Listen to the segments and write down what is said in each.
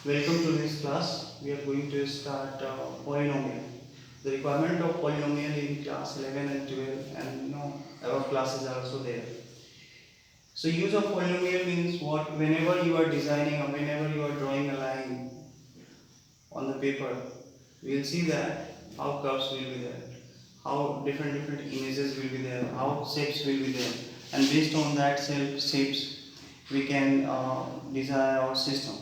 Welcome to this class. We are going to start polynomial. The requirement of polynomial in class 11 and 12, and our classes are also there. So use of polynomial means what? Whenever you are designing or whenever you are drawing a line on the paper, we will see that how curves will be there, how different images will be there, how shapes will be there, and based on that shapes we can design our system.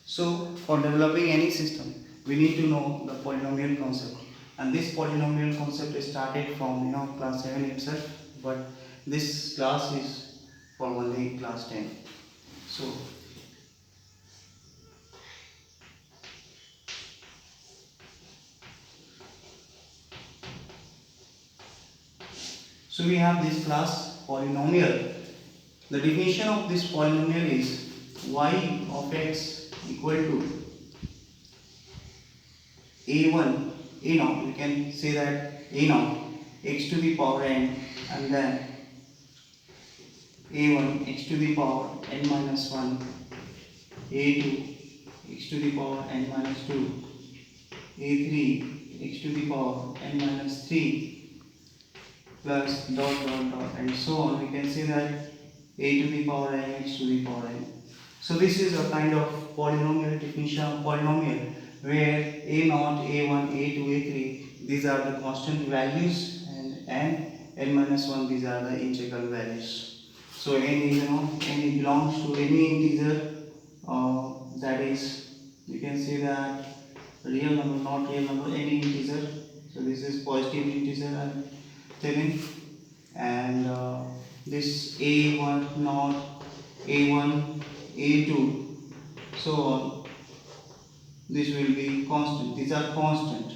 So for developing any system, we need to know the polynomial concept, and this polynomial concept is started from class 7 itself, but this class is for only class 10. So we have this class polynomial. The definition of this polynomial is y of x equal to a1 a naught. We can say that a naught x to the power n, and then a1 x to the power n minus 1, a2 x to the power n minus 2, a3 x to the power n minus 3, plus dot and so on. We can say that a to the power n x to the power n. So this is a kind of polynomial definition of polynomial, where a0, a1, a2, a3, these are the constant values, and n minus 1, these are the integral values. So any any belongs to any integer, that is, you can say that real number, not real number, any integer. So this is positive integer I'm telling, and this a1 not a1 a2 so on, this will be constant. These are constant.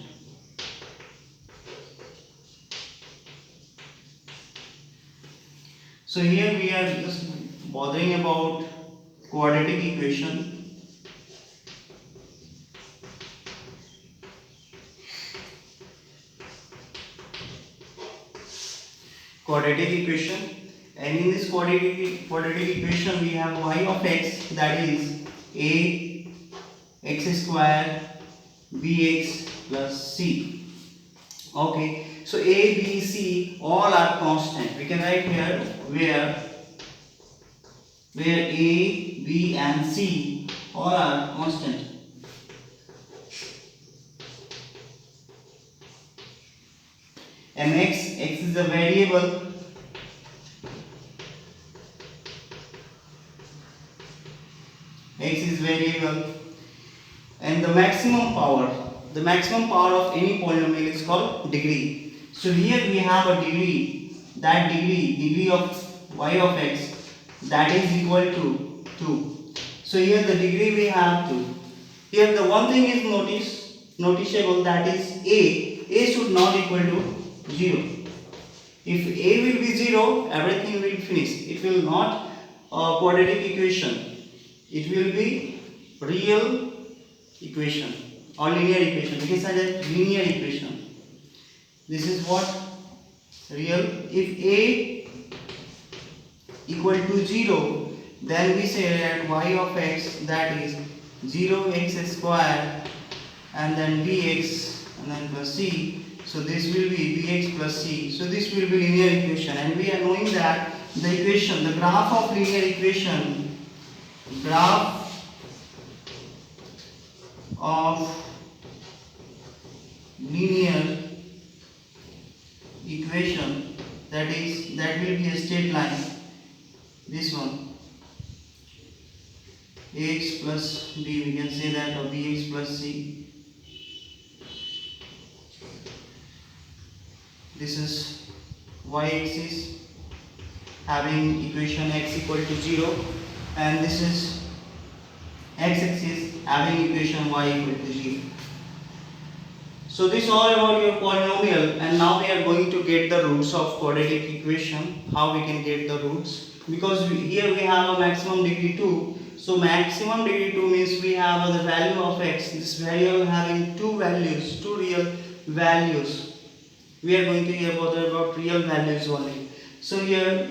So here we are just bothering about quadratic equation. Quadratic equation, and in this quadratic equation we have y of x, that is a x square bx plus c. Okay, so a, b, c all are constant. We can write here where a, b and c all are constant. Mx, x is a variable, x is variable, and the maximum power of any polynomial is called degree. So here we have a degree, that degree of y of x, that is equal to 2. So here the degree we have 2. Here the one thing is noticeable, that is a should not equal to 0. If a will be 0, everything will finish. It will not quadratic equation. It will be real equation or linear equation. We can say that linear equation. This is what real. If a equal to 0, then we say that y of x, that is 0x square and then bx and then plus c. So this will be bx plus c. So this will be linear equation, and we are knowing that the equation, the graph of linear equation, graph of linear equation, that will be a straight line. This one, ax plus b, we can say that, or bx plus c. This is y-axis having equation x equal to 0, and this is x-axis having equation y equal to 0. So this is all about your polynomial, and now we are going to get the roots of quadratic equation. How we can get the roots? Because here we have a maximum degree 2. So maximum degree 2 means we have the value of x. This variable having two values, two real values. We are going to hear about real values only. So here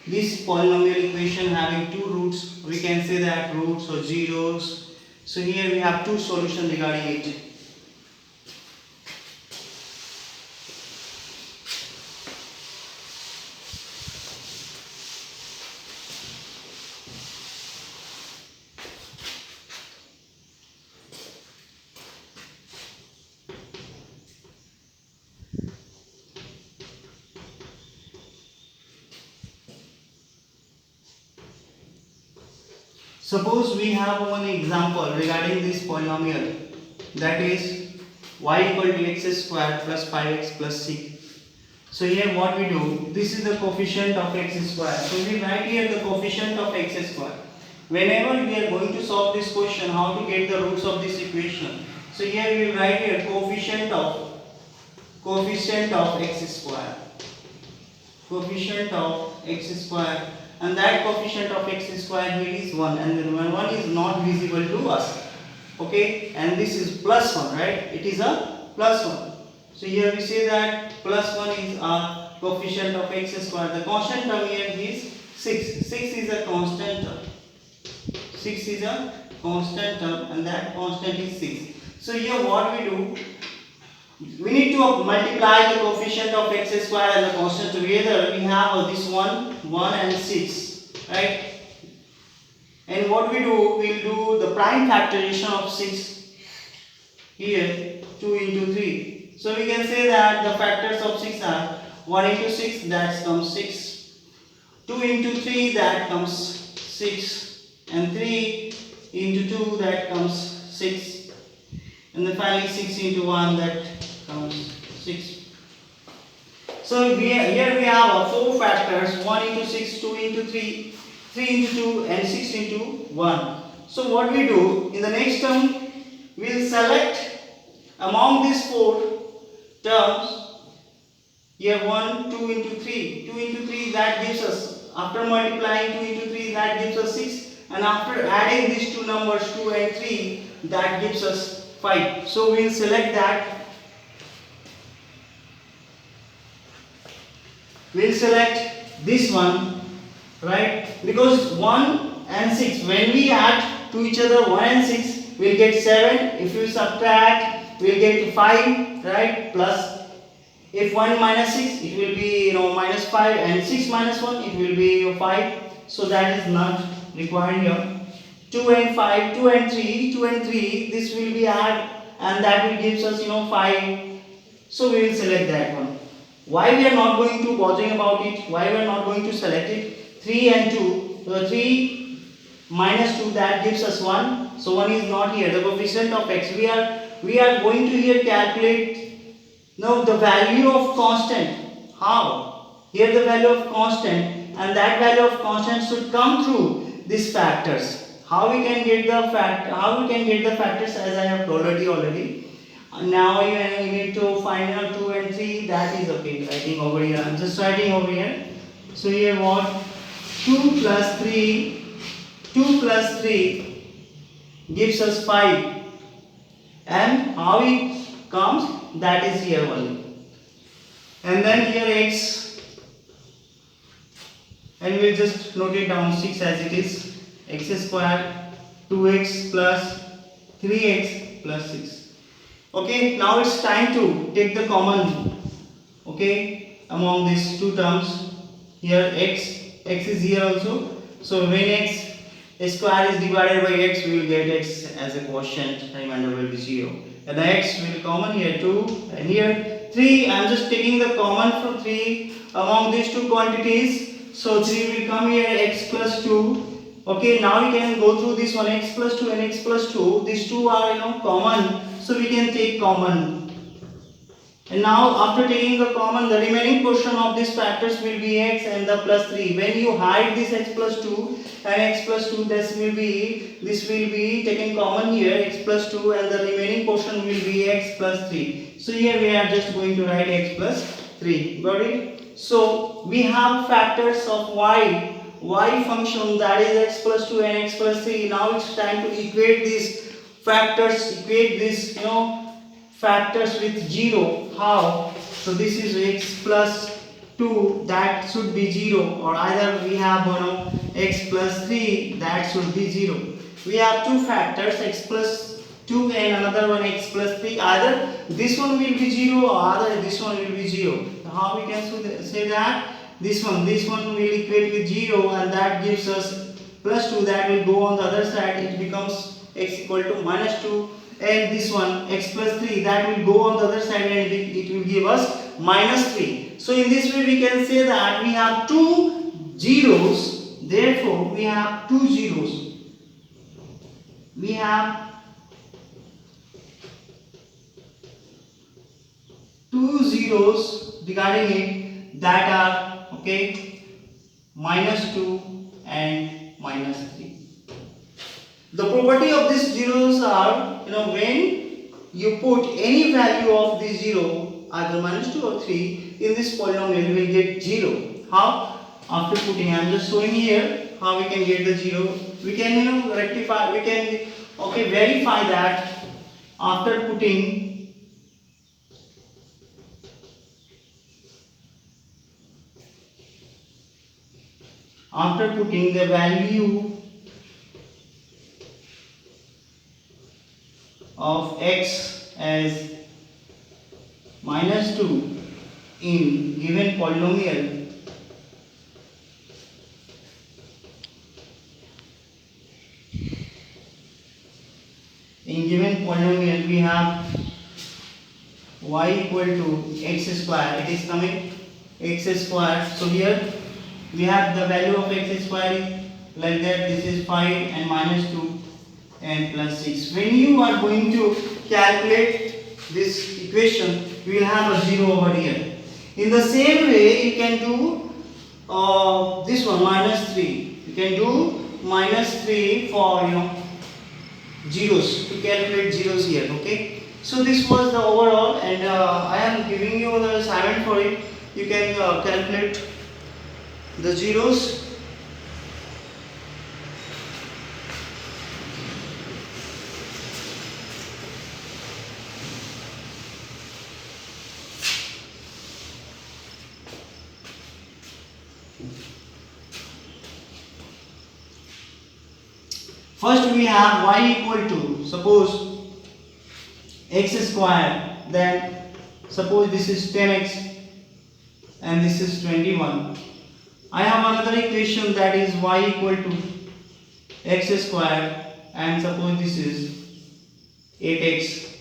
this polynomial equation having two roots, we can say that roots or zeros. So here we have two solutions regarding it. Suppose we have one example regarding this polynomial, that is y equal to x square plus 5x plus 6. So here what we do, this is the coefficient of x square. So we write here the coefficient of x square. Whenever we are going to solve this question, how to get the roots of this equation. So here we write here coefficient of x square. Coefficient of x square, and that coefficient of x square here is 1, and then 1 is not visible to us. Okay, and this is plus 1, right? It is a plus 1. So here we say that plus 1 is a coefficient of x square. The constant term here is 6. 6 is a constant term. 6 is a constant term, and that constant is 6. So here what we do, we need to multiply the coefficient of x square and the constant together. We have this 1 and 6, right? And what we do, we'll do the prime factorization of 6 here, 2 into 3. So we can say that the factors of 6 are 1 into 6, that comes 6, 2 into 3, that comes 6, and 3 into 2, that comes 6, and then finally 6 into 1, that comes 6. So here we have 4 factors, 1 into 6, 2 into 3, 3 into 2, and 6 into 1. So what we do, in the next term, we will select among these 4 terms, here 1, 2 into 3, 2 into 3, that gives us, after multiplying 2 into 3, that gives us 6, and after adding these two numbers 2 and 3, that gives us 5. So we will select that. We will select this one, right? Because 1 and 6, when we add to each other 1 and 6, we will get 7. If you subtract, we will get 5, right? Plus, if 1 minus 6, it will be minus 5, and 6 minus 1, it will be 5. So that is not required here. 2 and 5, 2 and 3, 2 and 3, this will be add, and that will gives us 5. So we will select that one. Why we are not going to bothering about it? Why we are not going to select it? 3 and 2. 3 minus 2, that gives us 1. So 1 is not here. The coefficient of x. We are going to here calculate now the value of constant. How? Here the value of constant, and that value of constant should come through these factors. How we can get the factors, as I have told you already. Now you need to find out 2 and 3, that is okay. Writing over here. I'm just writing over here. So here what? 2 plus 3 gives us 5. And how it comes? That is here only. And then here x. And we'll just note it down 6 as it is. X square 2x plus 3x plus 6. Okay, now it's time to take the common, okay, among these two terms. Here x is here also. So when x square is divided by x, we will get x as a quotient, remainder will be 0. And the x will be common here 2, and here 3. I am just taking the common from 3 among these two quantities. So 3 will come here, x plus 2. Okay, now we can go through this one, x plus 2 and x plus 2. These two are common. So we can take common, and now after taking the common, the remaining portion of these factors will be x and the plus 3. When you hide this x plus 2 and x plus 2, this will be taken common here, x plus 2, and the remaining portion will be x plus 3. So here we are just going to write x plus 3. Got it? So we have factors of y function, that is x plus 2 and x plus 3. Now it's time to equate these factors, factors with 0. How? So this is x plus 2, that should be 0, or either we have x plus 3, that should be 0. we have two factors, x plus 2 and another one x plus 3. Either this one will be 0 or either this one will be 0. How we can say that? This one will equate with 0 and that gives us plus 2, that will go on the other side, it becomes x equal to minus 2, and this one x plus 3, that will go on the other side and it will give us minus 3. So in this way we can say that we have two zeros, therefore we have two zeros. We have two zeros regarding it, that are okay, minus 2 and minus 3. The property of these zeros are, when you put any value of this zero, either minus 2 or 3, in this polynomial you will get 0. How? After putting, I am just showing here how we can get the 0. We can rectify, we can verify that after putting the value of x as minus 2 in given polynomial, we have y equal to x square, it is coming x square. So here we have the value of x square like that, this is 5 and minus 2 and plus 6. When you are going to calculate this equation, you will have a 0 over here. In the same way you can do this one, minus 3. You can do minus 3 for zeros, to calculate zeros here. Okay, so this was the overall, and I am giving you the assignment for it. You can calculate the zeros. First we have y equal to, suppose x square, then suppose this is 10x and this is 21. I have another equation, that is y equal to x square, and suppose this is 8x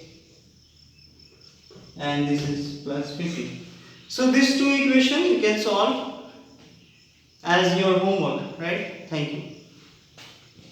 and this is plus 50. So these two equations you can solve as your homework, right? Thank you.